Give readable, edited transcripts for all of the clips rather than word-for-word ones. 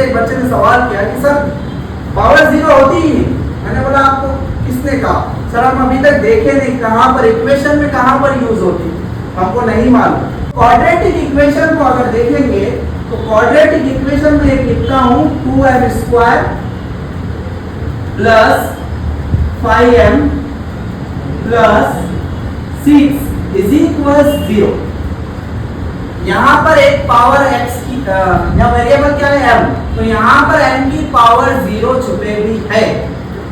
मुझसे एक बच्चे ने सवाल किया कि सर पावर जीरो होती ही नहीं। मैंने बोला आपको किसने कहा? सर हम अभी तक देखे नहीं कहाँ पर इक्वेशन में कहाँ पर यूज होती, हमको नहीं मालूम। क्वाड्रेटिक इक्वेशन को अगर देखेंगे तो क्वाड्रेटिक इक्वेशन में एक लिखता हूं 2m² plus 5m plus 6 is equal 0। यहां पर एक पावर x की या वेरिएबल क्या है m, तो यहां पर m की पावर 0 छुपे भी है।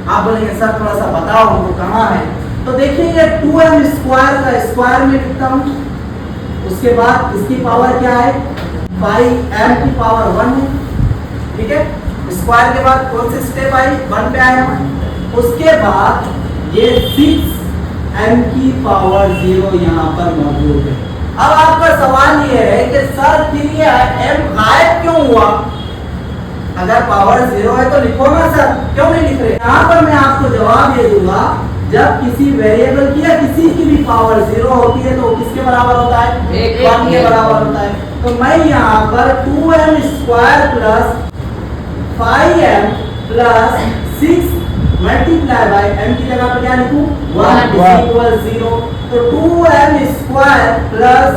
आप बोलेंगे सर थोड़ा सा बताओ हमको कहां है, तो देखिए 2m² का स्क्वायर में लिखता हूं, उसके बाद इसकी पावर क्या है 5m की पावर 1 है, ठीक है। स्क्वायर के बाद कौन सी स्टेप आई 1 पे आए हम, उसके बाद ये 6m की पावर 0 यहाँ पर मौजूद है। अब आपका सवाल ये है कि सर फिर ये m गायब क्यों हुआ? अगर पावर 0 है तो लिखो ना सर, क्यों नहीं लिख रहे? यहाँ पर मैं आपको जवाब ये दूंगा, जब किसी वेरिएबल की या किसी की भी पावर 0 होती है तो किसके बराबर होता है 1 के बराबर होता है। तो मैं यहाँ पर 2m² plus 5m plus 6 multiply by m की जगह पर क्या लिखूं 1 इक्वल 0। तो 2m² plus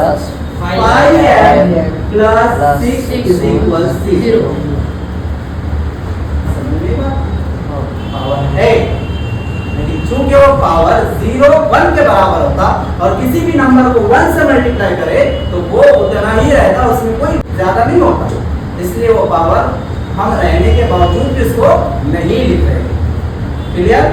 5m plus 6 equal 0। Power है, लेकिन चूंकि वो पावर 0 1 के बराबर होता और किसी भी नंबर को 1 से मल्टीप्लाई करे तो वो उतना ही रहता, उसमें कोई ज्यादा नहीं होता, इसलिए वो पावर हम रहने के बावजूद इसको नहीं लिख रहे। क्लियर?